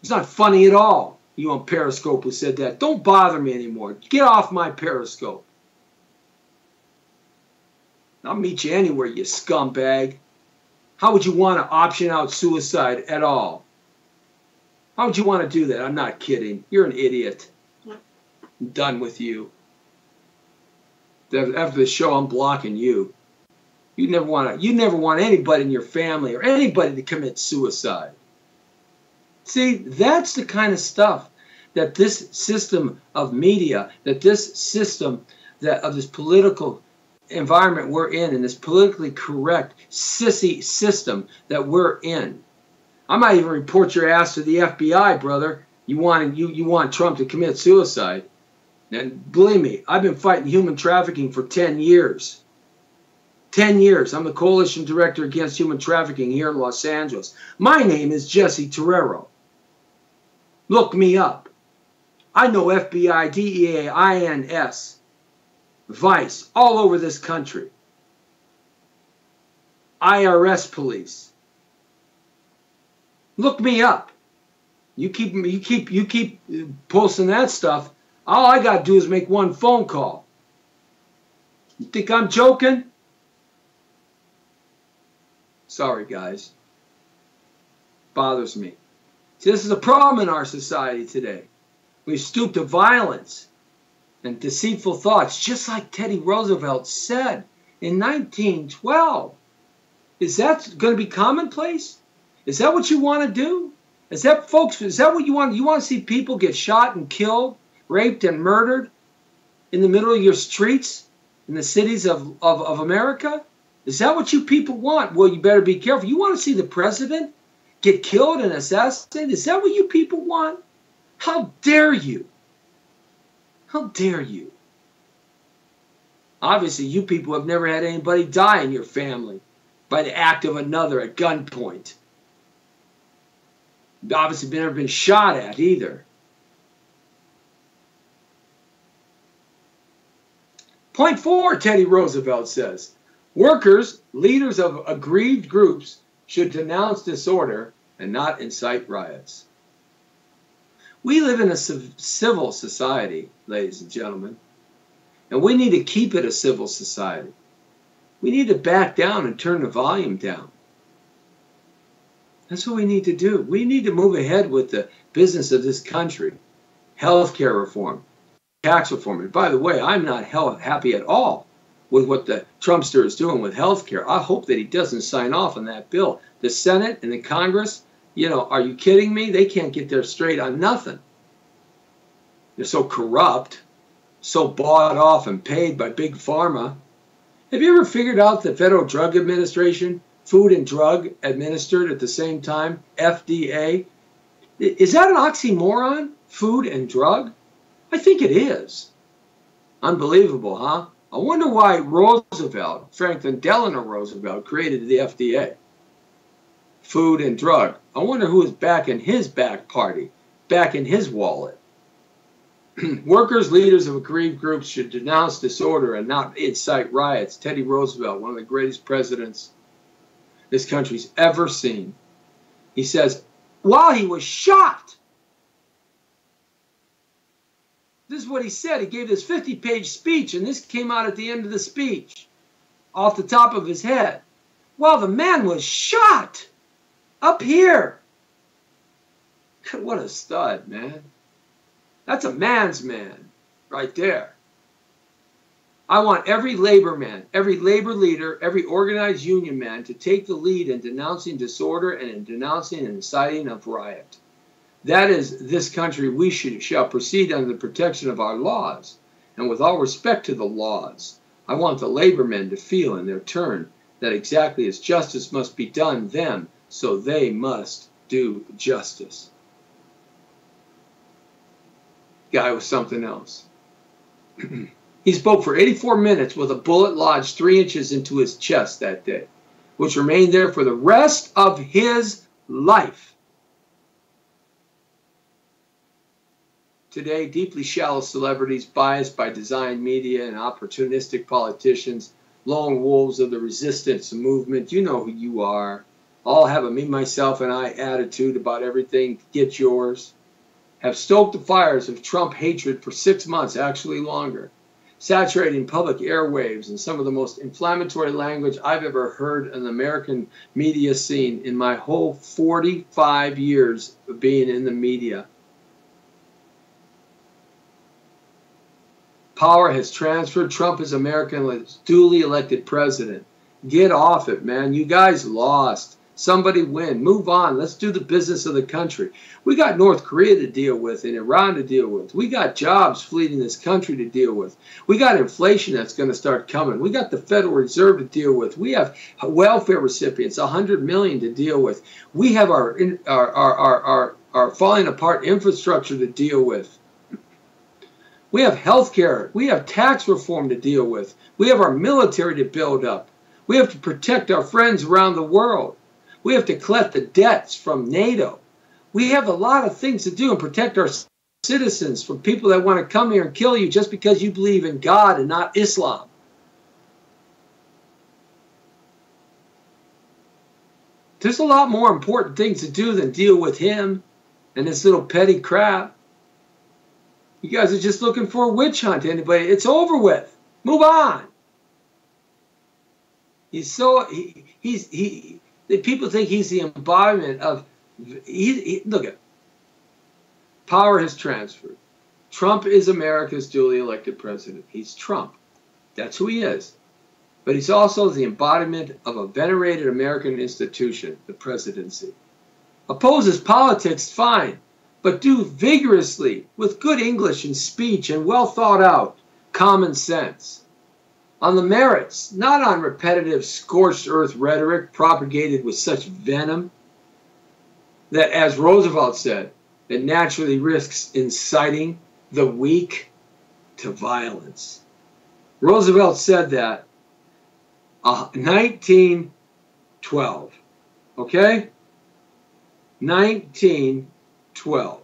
It's not funny at all. You on Periscope who said that. Don't bother me anymore. Get off my Periscope. I'll meet you anywhere, you scumbag. How would you want to option out suicide at all? How would you want to do that? I'm not kidding. You're an idiot. I'm done with you. After the show, I'm blocking you. You never want anybody in your family or anybody to commit suicide. See, that's the kind of stuff that this system of media, that this system of this political environment we're in this politically correct sissy system that we're in. I might even report your ass to the FBI, brother. You want Trump to commit suicide. And believe me, I've been fighting human trafficking for 10 years. 10 years. I'm the coalition director against human trafficking here in Los Angeles. My name is Jesse Terrero. Look me up. I know FBI, DEA, INS, Vice, all over this country. IRS police. Look me up. You keep posting that stuff. All I got to do is make one phone call. You think I'm joking? Sorry, guys. Bothers me. See, this is a problem in our society today. We've stooped to violence and deceitful thoughts, just like Teddy Roosevelt said in 1912. Is that going to be commonplace? Is that what you want to do? Is that, folks, is that what you want? You want to see people get shot and killed, raped and murdered in the middle of your streets in the cities of America? Is that what you people want? Well, you better be careful. You want to see the president get killed and assassinated? Is that what you people want? How dare you? How dare you? Obviously, you people have never had anybody die in your family by the act of another at gunpoint. Obviously, never been shot at either. Point 4, Teddy Roosevelt says, workers, leaders of aggrieved groups should denounce disorder and not incite riots. We live in a civil society, ladies and gentlemen, and we need to keep it a civil society. We need to back down and turn the volume down. That's what we need to do. We need to move ahead with the business of this country. Healthcare reform, tax reform. And by the way, I'm not happy at all with what the Trumpster is doing with healthcare. I hope that he doesn't sign off on that bill. The Senate and the Congress, you know, are you kidding me? They can't get their straight on nothing. They're so corrupt, so bought off and paid by Big Pharma. Have you ever figured out the Federal Drug Administration, Food and Drug administered at the same time, FDA? Is that an oxymoron, food and drug? I think it is. Unbelievable, huh? I wonder why Roosevelt, Franklin Delano Roosevelt, created the FDA. Food and drug. I wonder who is back in his back party, back in his wallet. Workers, leaders of aggrieved groups should denounce disorder and not incite riots. Teddy Roosevelt, one of the greatest presidents this country's ever seen. He says, while he was shot, This is what he said. He gave this 50-page speech, and this came out at the end of the speech, off the top of his head. Well, the man was shot up here. What a stud, man. That's a man's man right there. I want every labor man, every labor leader, every organized union man to take the lead in denouncing disorder and in denouncing and inciting of riot. That is this country. We shall proceed under the protection of our laws. And with all respect to the laws, I want the labor men to feel in their turn that exactly as justice must be done them, so they must do justice. Guy was something else. He spoke for 84 minutes with a bullet lodged 3 inches into his chest that day, which remained there for the rest of his life. Today, deeply shallow celebrities, biased by design media and opportunistic politicians, lone wolves of the resistance movement, you know who you are, all have a me, myself, and I attitude about everything. Get yours. Have stoked the fires of Trump hatred for 6 months, actually longer, saturating public airwaves in some of the most inflammatory language I've ever heard in the American media scene in my whole 45 years of being in the media. Power has transferred. Trump is American duly elected president. Get off it, man. You guys lost. Somebody win. Move on. Let's do the business of the country. We got North Korea to deal with and Iran to deal with. We got jobs fleeing this country to deal with. We got inflation that's going to start coming. We got the Federal Reserve to deal with. We have welfare recipients, 100 million to deal with. We have our falling apart infrastructure to deal with. We have health care. We have tax reform to deal with. We have our military to build up. We have to protect our friends around the world. We have to collect the debts from NATO. We have a lot of things to do and protect our citizens from people that want to come here and kill you just because you believe in God and not Islam. There's a lot more important things to do than deal with him and this little petty crap. You guys are just looking for a witch hunt. Anybody? It's over with. Move on. He's so people think he's the embodiment of. Look at. Power has transferred. Trump is America's duly elected president. He's Trump. That's who he is. But he's also the embodiment of a venerated American institution, the presidency. Opposes politics, fine. But do vigorously, with good English and speech and well thought out common sense. On the merits, not on repetitive scorched earth rhetoric propagated with such venom that, as Roosevelt said, it naturally risks inciting the weak to violence. Roosevelt said that 1912, okay? 1912.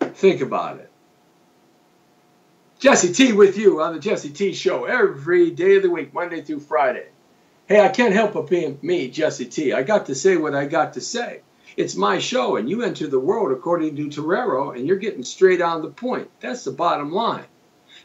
Think about it. Jesse T with you on the Jesse T Show every day of the week, Monday through Friday. Hey, I can't help but being me, Jesse T. I got to say what I got to say. It's my show, and you enter the world according to Torero, and you're getting straight on the point. That's the bottom line.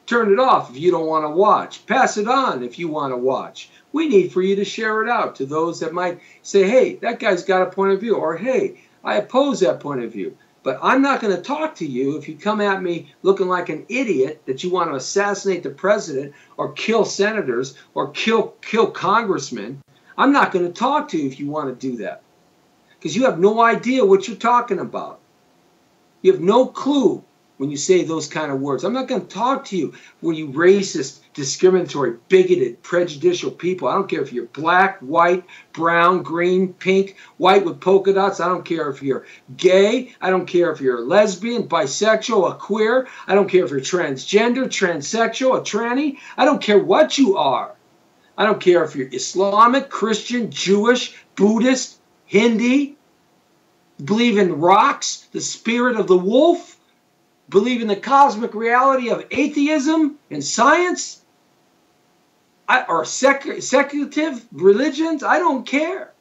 Turn it off if you don't want to watch. Pass it on if you want to watch. We need for you to share it out to those that might say, hey, that guy's got a point of view, or hey, I oppose that point of view. But I'm not going to talk to you if you come at me looking like an idiot that you want to assassinate the president or kill senators or kill congressmen. I'm not going to talk to you if you want to do that because you have no idea what you're talking about. You have no clue when you say those kind of words. I'm not going to talk to you when you racist, discriminatory, bigoted, prejudicial people. I don't care if you're black, white, brown, green, pink, white with polka dots. I don't care if you're gay. I don't care if you're a lesbian, bisexual, a queer. I don't care if you're transgender, transsexual, a tranny. I don't care what you are. I don't care if you're Islamic, Christian, Jewish, Buddhist, Hindi, believe in rocks, the spirit of the wolf, believe in the cosmic reality of atheism and science, or secular religions. I don't care.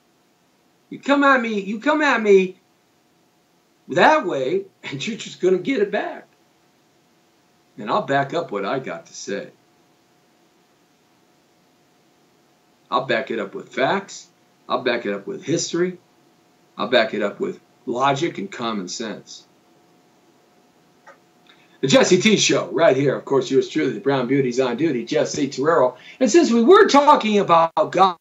You come at me that way, and you're just going to get it back. And I'll back up what I got to say. I'll back it up with facts. I'll back it up with history. I'll back it up with logic and common sense. The Jesse T Show, right here. Of course, yours truly, the Brown Beauty's on duty, Jesse Terrero. And since we were talking about God,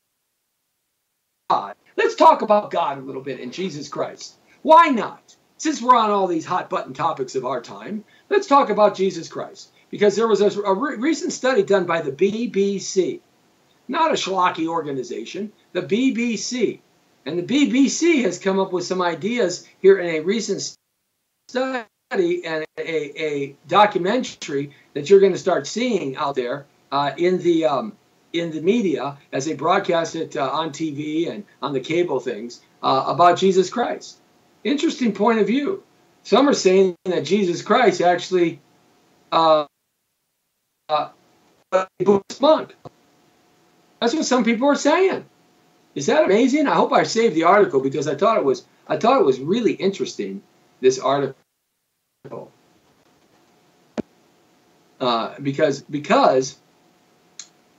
let's talk about God a little bit and Jesus Christ. Why not? Since we're on all these hot button topics of our time, let's talk about Jesus Christ. Because there was a recent study done by the BBC, not a schlocky organization, the BBC. And the BBC has come up with some ideas here in a recent study and a documentary that you're going to start seeing out there in the media as they broadcast it on TV and on the cable things about Jesus Christ. Interesting point of view. Some are saying that Jesus Christ actually a Buddhist monk. That's what some people are saying. Is that amazing? I hope I saved the article because I thought it was really interesting, this article. Because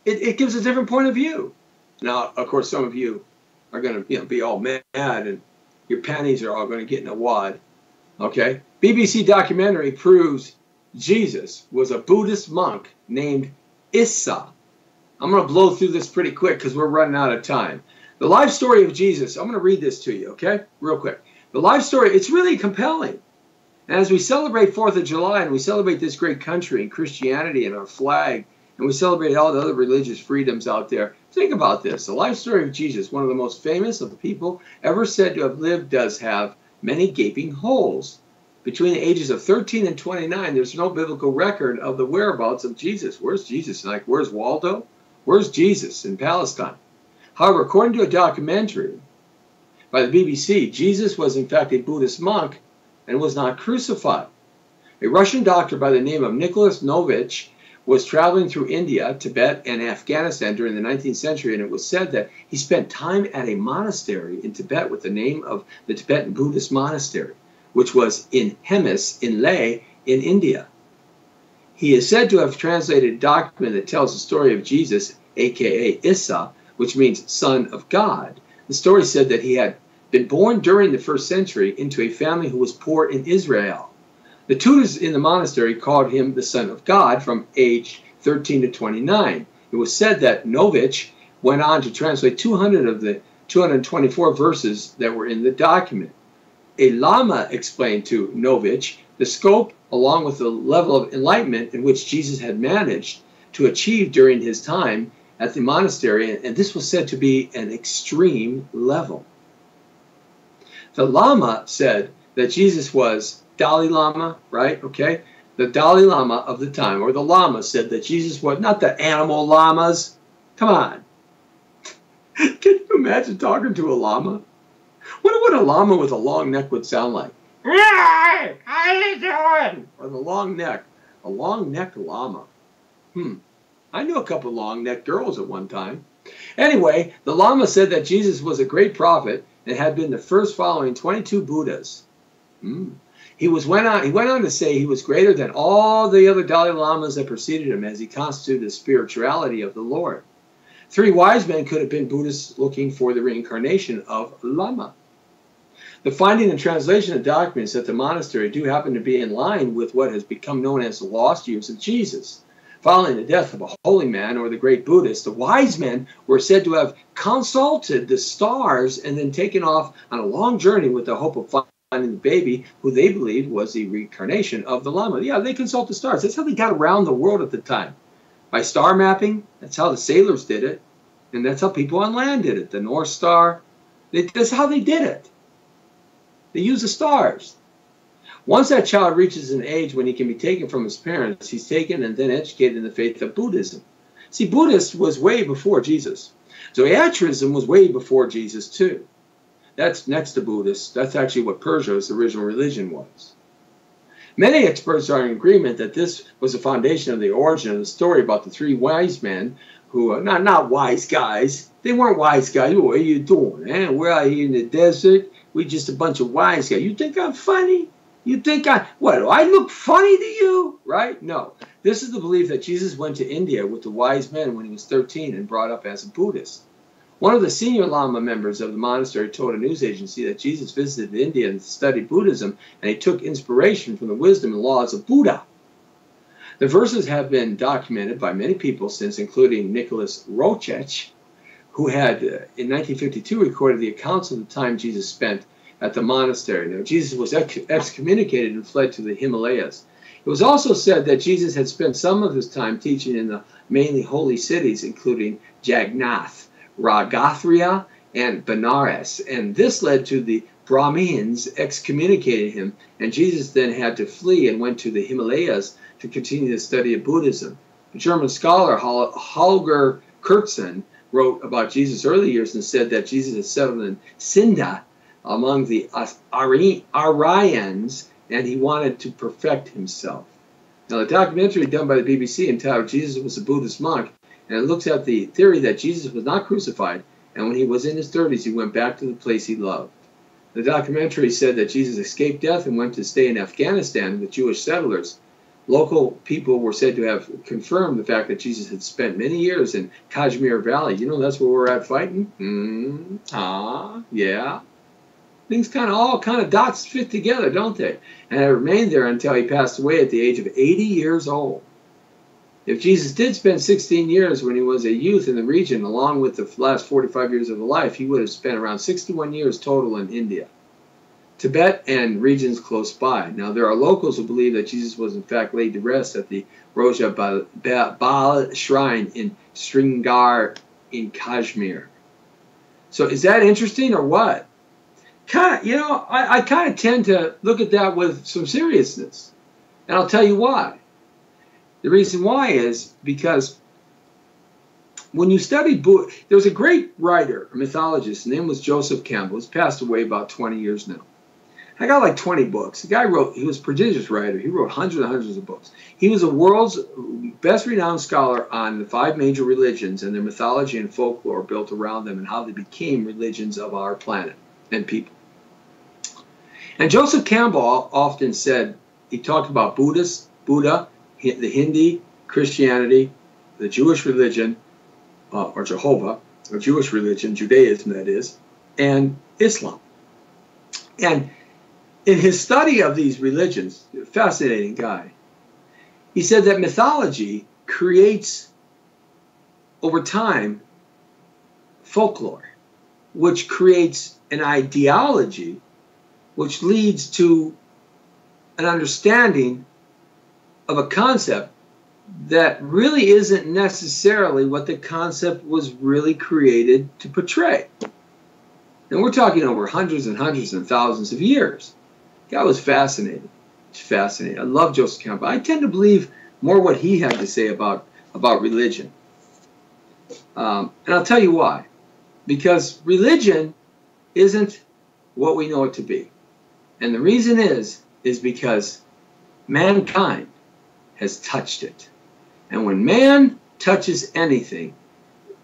it gives a different point of view. Now, of course, some of you are going to be all mad and your panties are all going to get in a wad. Okay? BBC documentary proves Jesus was a Buddhist monk named Issa. I'm going to blow through this pretty quick because we're running out of time. The life story of Jesus, I'm going to read this to you, okay? Real quick. The life story, it's really compelling. And as we celebrate 4th of July and we celebrate this great country and Christianity and our flag, and we celebrate all the other religious freedoms out there, think about this. The life story of Jesus, one of the most famous of the people ever said to have lived, does have many gaping holes. Between the ages of 13 and 29, there's no biblical record of the whereabouts of Jesus. Where's Jesus? Like, where's Waldo? Where's Jesus in Palestine? However, according to a documentary by the BBC, Jesus was in fact a Buddhist monk and was not crucified. A Russian doctor by the name of Nicholas Novich was traveling through India, Tibet, and Afghanistan during the 19th century, and it was said that he spent time at a monastery in Tibet with the name of the Tibetan Buddhist monastery, which was in Hemis, in Leh, in India. He is said to have translated a document that tells the story of Jesus, a.k.a. Issa, which means son of God. The story said that he had been born during the 1st century into a family who was poor in Israel. The tutors in the monastery called him the Son of God from age 13 to 29. It was said that Novich went on to translate 200 of the 224 verses that were in the document. A Lama explained to Novich the scope along with the level of enlightenment in which Jesus had managed to achieve during his time at the monastery, and this was said to be an extreme level. The Lama said that Jesus was Dalai Lama, right? Okay. The Dalai Lama of the time, or the Lama, said that Jesus was not the animal llamas. Come on. Can you imagine talking to a llama? Wonder what a llama with a long neck would sound like. Hey, how you doing? Or the long neck. A long neck llama. I knew a couple of long neck girls at one time. Anyway, the Lama said that Jesus was a great prophet and had been the first following 22 Buddhas. He went on to say he was greater than all the other Dalai Lamas that preceded him, as he constituted the spirituality of the Lord. 3 wise men could have been Buddhists looking for the reincarnation of Lama. The finding and translation of documents at the monastery do happen to be in line with what has become known as the lost years of Jesus. Following the death of a holy man or the great Buddhist, the wise men were said to have consulted the stars and then taken off on a long journey with the hope of finding the baby who they believed was the reincarnation of the Lama. Yeah, they consult the stars. That's how they got around the world at the time. By star mapping, that's how the sailors did it. And that's how people on land did it. The North Star, that's how they did it. They use the stars. Once that child reaches an age when he can be taken from his parents, he's taken and then educated in the faith of Buddhism. See, Buddhist was way before Jesus. Zoroastrianism was way before Jesus too. That's next to Buddhist. That's actually what Persia's original religion was. Many experts are in agreement that this was the foundation of the origin of the story about the 3 wise men who are not wise guys. They weren't wise guys. What are you doing? We're out here in the desert. We just a bunch of wise guys. You think I'm funny? You think what, do I look funny to you? Right? No. This is the belief that Jesus went to India with the wise men when he was 13 and brought up as a Buddhist. One of the senior Lama members of the monastery told a news agency that Jesus visited India and studied Buddhism, and he took inspiration from the wisdom and laws of Buddha. The verses have been documented by many people since, including Nicholas Rocek, who had, in 1952, recorded the accounts of the time Jesus spent at the monastery. Now, Jesus was excommunicated and fled to the Himalayas. It was also said that Jesus had spent some of his time teaching in the mainly holy cities, including Jagannath, Ragathria, and Benares, and this led to the Brahmins excommunicating him, and Jesus then had to flee and went to the Himalayas to continue the study of Buddhism. The German scholar Holger Kurtzen wrote about Jesus' early years and said that Jesus had settled in Sinda among the Aryans, and he wanted to perfect himself. Now, the documentary done by the BBC entitled Jesus Was a Buddhist Monk, and it looks at the theory that Jesus was not crucified, and when he was in his 30s, he went back to the place he loved. The documentary said that Jesus escaped death and went to stay in Afghanistan with Jewish settlers. Local people were said to have confirmed the fact that Jesus had spent many years in Kashmir Valley. You know, that's where we're at fighting? Yeah. Things all dots fit together, don't they? And it remained there until he passed away at the age of 80 years old. If Jesus did spend 16 years when he was a youth in the region, along with the last 45 years of his life, he would have spent around 61 years total in India, Tibet, and regions close by. Now, there are locals who believe that Jesus was in fact laid to rest at the Roja Bal Shrine in Srinagar in Kashmir. So is that interesting or what? I kind of tend to look at that with some seriousness. And I'll tell you why. The reason why is because when you study Buddha, there was a great writer, a mythologist, his name was Joseph Campbell. He's passed away about 20 years now. I got like 20 books. The guy he was a prodigious writer. He wrote hundreds and hundreds of books. He was the world's best renowned scholar on the 5 major religions and their mythology and folklore built around them and how they became religions of our planet and people. And Joseph Campbell often said, he talked about Buddha, the Hindi, Christianity, the Jewish religion, or Jehovah, or Jewish religion, Judaism that is, and Islam. And in his study of these religions, fascinating guy, he said that mythology creates, over time, folklore, which creates an ideology, which leads to an understanding of a concept that really isn't necessarily what the concept was really created to portray. And we're talking over hundreds and hundreds and thousands of years. The guy was fascinating. It's fascinating. I love Joseph Campbell. I tend to believe more what he had to say about religion. And I'll tell you why. Because religion isn't what we know it to be. And the reason is because mankind has touched it. And when man touches anything,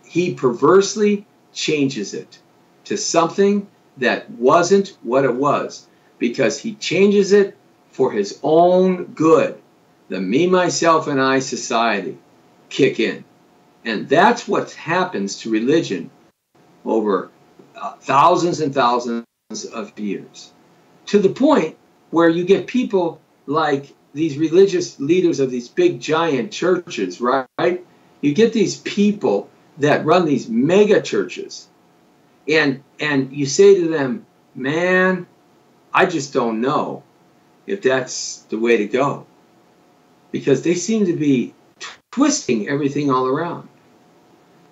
he perversely changes it to something that wasn't what it was, because he changes it for his own good. The me, myself, and I society kick in. And that's what happens to religion over thousands and thousands of years. To the point where you get people like these religious leaders of these big giant churches, right? You get these people that run these mega churches, and you say to them, man, I just don't know if that's the way to go, because they seem to be twisting everything all around.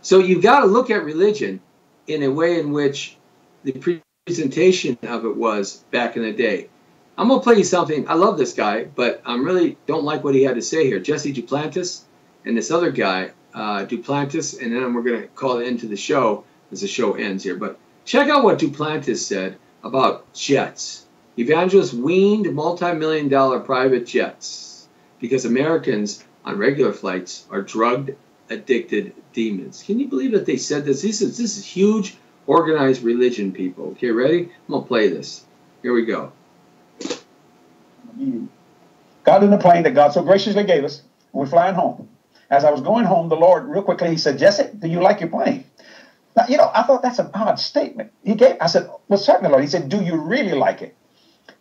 So you've got to look at religion in a way in which the presentation of it was back in the day. I'm going to play you something. I love this guy, but I really don't like what he had to say here. Jesse Duplantis and this other guy, Duplantis, and then we're going to call it into the show as the show ends here. But check out what Duplantis said about jets. Evangelists weaned multi-million-dollar private jets because Americans on regular flights are drug-addicted demons. Can you believe that they said this? This is huge organized religion people. Okay, ready? I'm going to play this. Here we go. Got in the plane that God so graciously gave us. We're flying home. As I was going home, the Lord, real quickly, he said, Jesse, do you like your plane? Now, you know, I thought that's an odd statement. I said, well, certainly, Lord. He said, do you really like it?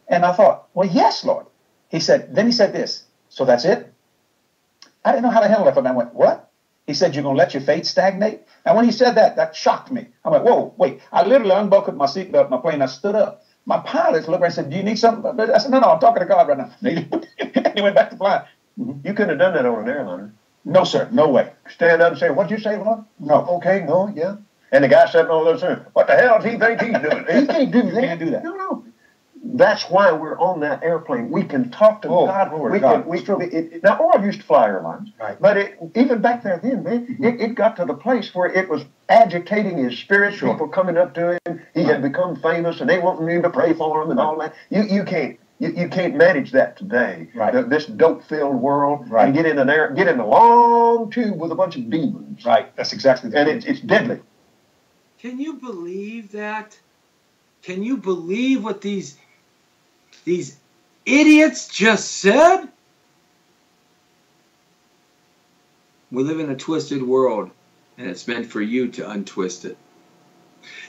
And I thought, well, yes, Lord. Then he said this, so that's it? I didn't know how to handle it, and I went, what? He said, you're going to let your faith stagnate? And when he said that, that shocked me. I went, whoa, wait. I literally unbuckled my seatbelt in my plane. I stood up. My pilots looked at me and said, do you need something? I said, no, I'm talking to God right now. And he went back to flying. You couldn't have done that on an airliner. No, sir. No way. Stand up and say, what'd you say, Lord? No. Okay, no, yeah. And the guy sitting over there saying, what the hell does he think he's doing? He can't do that. He can't do that. No. That's why we're on that airplane. We can talk to God. Now, Orv used to fly airlines. Right. But even back there then, man, it got to the place where it was agitating his spirit. People coming up to him. He had become famous, and they wanted him to pray for him and all that. You can't manage that today. Right. This dope-filled world. Right. And get in a long tube with a bunch of demons. Right. That's exactly the And it's deadly. Can you believe that? Can you believe what these idiots just said? We live in a twisted world, and it's meant for you to untwist it.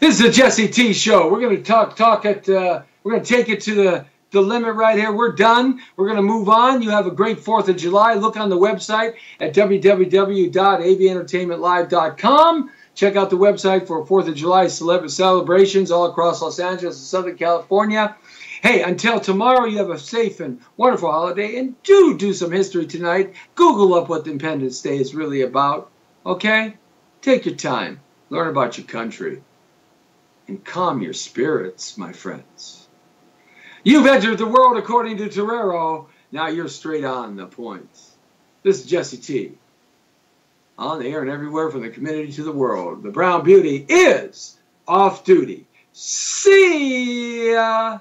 This is the Jesse T Show. We're going to we're going to take it to the limit right here. We're done. We're going to move on. You have a great 4th of July. Look on the website at www.aventertainmentlive.com. Check out the website for 4th of July celebrations all across Los Angeles and Southern California. Hey, until tomorrow, you have a safe and wonderful holiday. And do some history tonight. Google up what Independence Day is really about. Okay? Take your time. Learn about your country. And calm your spirits, my friends. You've entered the world according to Torero. Now you're straight on the point. This is Jesse T. On the air and everywhere from the community to the world. The Brown Beauty is off duty. See ya!